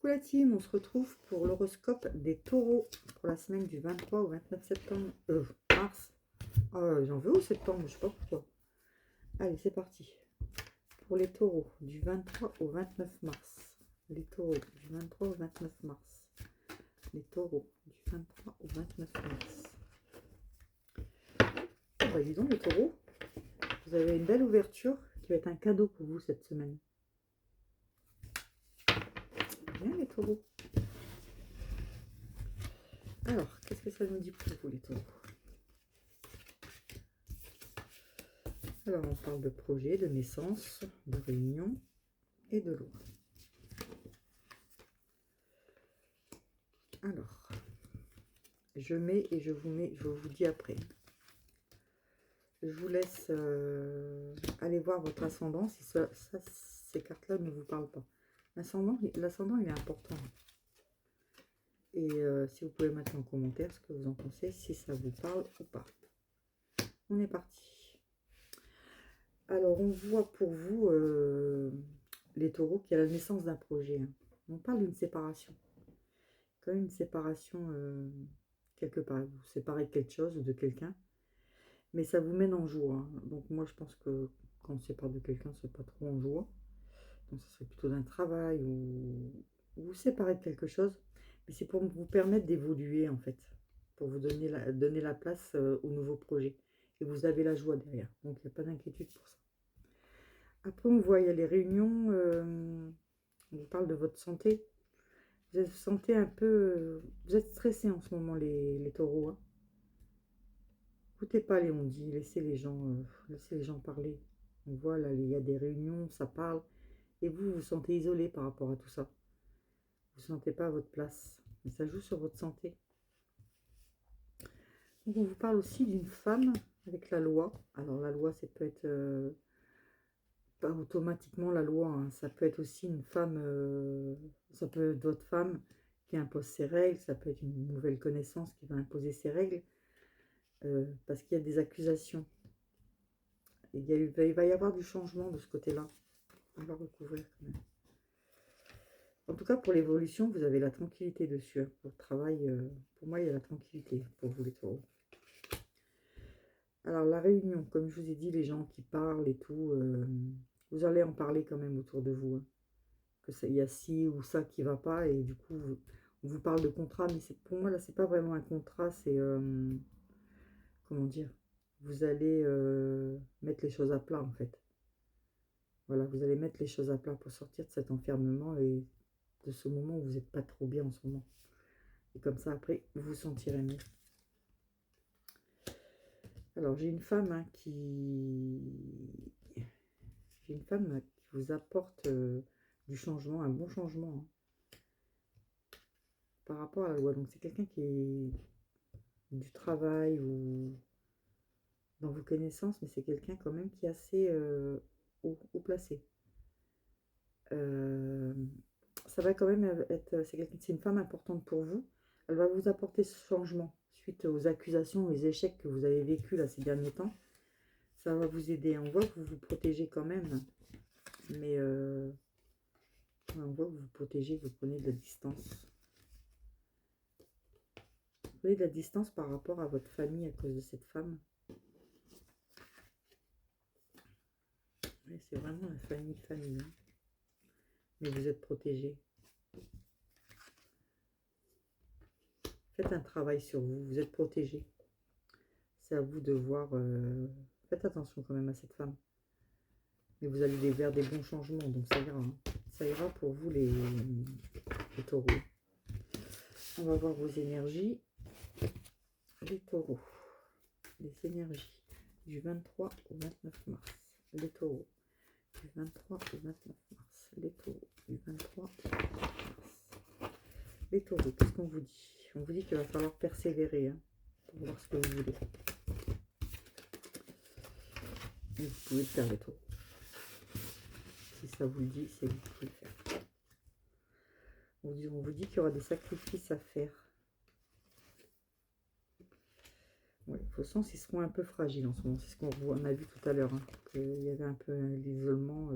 Coucou la team, on se retrouve pour l'horoscope des taureaux pour la semaine du 23 au 29 septembre. Mars. J'en veux au septembre, je sais pas pourquoi. Allez, c'est parti. Pour les taureaux du 23 au 29 mars. Les taureaux du 23 au 29 mars. Les taureaux du 23 au 29 mars. Oh bah dis donc les taureaux, vous avez une belle ouverture qui va être un cadeau pour vous cette semaine. Bien les taureaux. Alors, qu'est-ce que ça nous dit pour vous les taureaux? Alors, on parle de projet, de naissance, de réunion et de loi. Alors, je mets et je vous dis après. Je vous laisse aller voir votre ascendant si ces cartes-là ne vous parlent pas. L'ascendant, il est important. Et si vous pouvez mettre en commentaire ce que vous en pensez, si ça vous parle ou pas. On est parti. Alors, on voit pour vous, les taureaux, qu'il y a la naissance d'un projet. Hein. On parle d'une séparation. Quand même une séparation quelque part. Vous vous séparez de quelque chose ou de quelqu'un. Mais ça vous mène en joie. Hein. Donc moi, je pense que quand on se sépare de quelqu'un, c'est pas trop en joie. Donc ça serait plutôt d'un travail ou vous séparez de quelque chose. Mais c'est pour vous permettre d'évoluer, en fait. Pour vous donner la place au nouveau projet. Et vous avez la joie derrière. Donc il n'y a pas d'inquiétude pour ça. Après, on voit, il y a les réunions. On vous parle de votre santé. Vous sentez un peu... vous êtes stressé en ce moment, les taureaux. Hein. Écoutez pas les on-dit, laissez les gens parler. On voit là, il y a des réunions, ça parle. Et vous vous sentez isolé par rapport à tout ça. Vous ne sentez pas à votre place. Mais ça joue sur votre santé. Donc on vous parle aussi d'une femme avec la loi. Alors la loi, ça peut être pas automatiquement la loi. Hein. Ça peut être aussi une femme, ça peut être votre femme qui impose ses règles. Ça peut être une nouvelle connaissance qui va imposer ses règles. Parce qu'il y a des accusations. Il va y avoir du changement de ce côté-là. On va recouvrir quand même. En tout cas, pour l'évolution, vous avez la tranquillité dessus. Hein. Pour le travail, pour moi, il y a la tranquillité pour vous les taureaux. Alors, la réunion, comme je vous ai dit, les gens qui parlent et tout, vous allez en parler quand même autour de vous. Hein. Il y a ci ou ça qui ne va pas et du coup, on vous parle de contrat. Mais pour moi, là, c'est pas vraiment un contrat, c'est... comment dire, vous allez mettre les choses à plat en fait. Voilà, vous allez mettre les choses à plat pour sortir de cet enfermement et de ce moment où vous n'êtes pas trop bien en ce moment. Et comme ça, après, vous vous sentirez mieux. Alors, j'ai une femme hein, qui vous apporte du changement, un bon changement hein, par rapport à la loi. Donc, c'est quelqu'un qui est du travail ou dans vos connaissances, mais c'est quelqu'un quand même qui est assez haut placé. Ça va quand même être, c'est une femme importante pour vous. Elle va vous apporter ce changement suite aux accusations, aux échecs que vous avez vécu là ces derniers temps. Ça va vous aider. On voit que vous vous protégez quand même, mais on voit que vous vous protégez, vous prenez de la distance. Vous prenez de la distance par rapport à votre famille à cause de cette femme. C'est vraiment la famille. Hein. Mais vous êtes protégé. Faites un travail sur vous, vous êtes protégé. C'est à vous de voir. Faites attention quand même à cette femme. Mais vous allez vers des bons changements, donc ça ira. Hein. Ça ira pour vous les taureaux. On va voir vos énergies. Les taureaux. Les énergies du 23 au 29 mars. Les taureaux. Du 23 au 29 mars. Les taureaux. Du 23 au 29 mars. Les taureaux, qu'est-ce qu'on vous dit? On vous dit qu'il va falloir persévérer hein, pour voir ce que vous voulez. Et vous pouvez le faire les taureaux. Si ça vous le dit, c'est vous pouvez le faire. On vous dit qu'il y aura des sacrifices à faire. Ouais, vos sens, ils seront un peu fragiles en ce moment. C'est ce qu'on a vu tout à l'heure. Hein, qu'il y avait un peu l'isolement.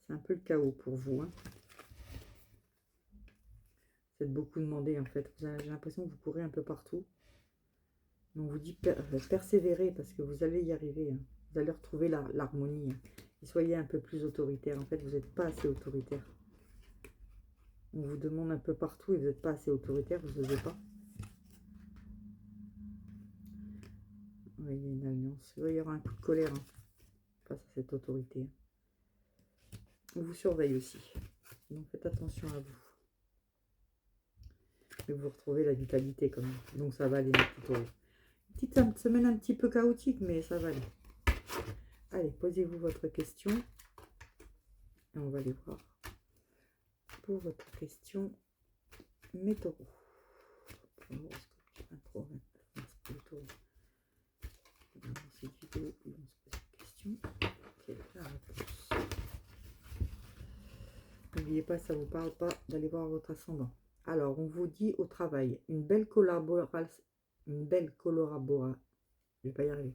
C'est un peu le chaos pour vous. Hein. Vous êtes beaucoup demandé en fait. J'ai l'impression que vous courez un peu partout. Mais on vous dit persévérer parce que vous allez y arriver. Hein. Vous allez retrouver l'harmonie. Hein. Et soyez un peu plus autoritaire. En fait, vous n'êtes pas assez autoritaire. On vous demande un peu partout et vous n'êtes pas assez autoritaire. Vous n'osez pas. Oui, il y a une alliance. Oui, il y aura un coup de colère hein, face à cette autorité. On vous surveille aussi. Donc faites attention à vous. Et vous retrouvez la vitalité quand même. Donc ça va aller, mes petits taureaux. Petite semaine un petit peu chaotique, mais ça va aller. Allez, posez-vous votre question. Et on va aller voir pour votre question, mes taureaux. Cette vidéo, ils vont se poser une question. Quelle est la réponse? N'oubliez pas, ça ne vous parle pas d'aller voir votre ascendant. Alors, on vous dit au travail, une belle collaboration, je vais pas y arriver.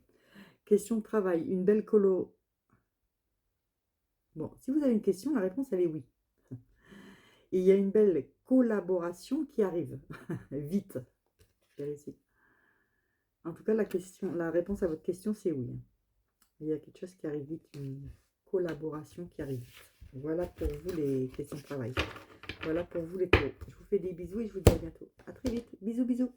Question de travail, une belle colo. Bon, si vous avez une question, la réponse, elle est oui. Et il y a une belle collaboration qui arrive. Vite. En tout cas, la réponse à votre question, c'est oui. Il y a quelque chose qui arrive vite, une collaboration qui arrive vite. Voilà pour vous les questions de travail. Voilà pour vous les taureaux. Je vous fais des bisous et je vous dis à bientôt. À très vite. Bisous, bisous.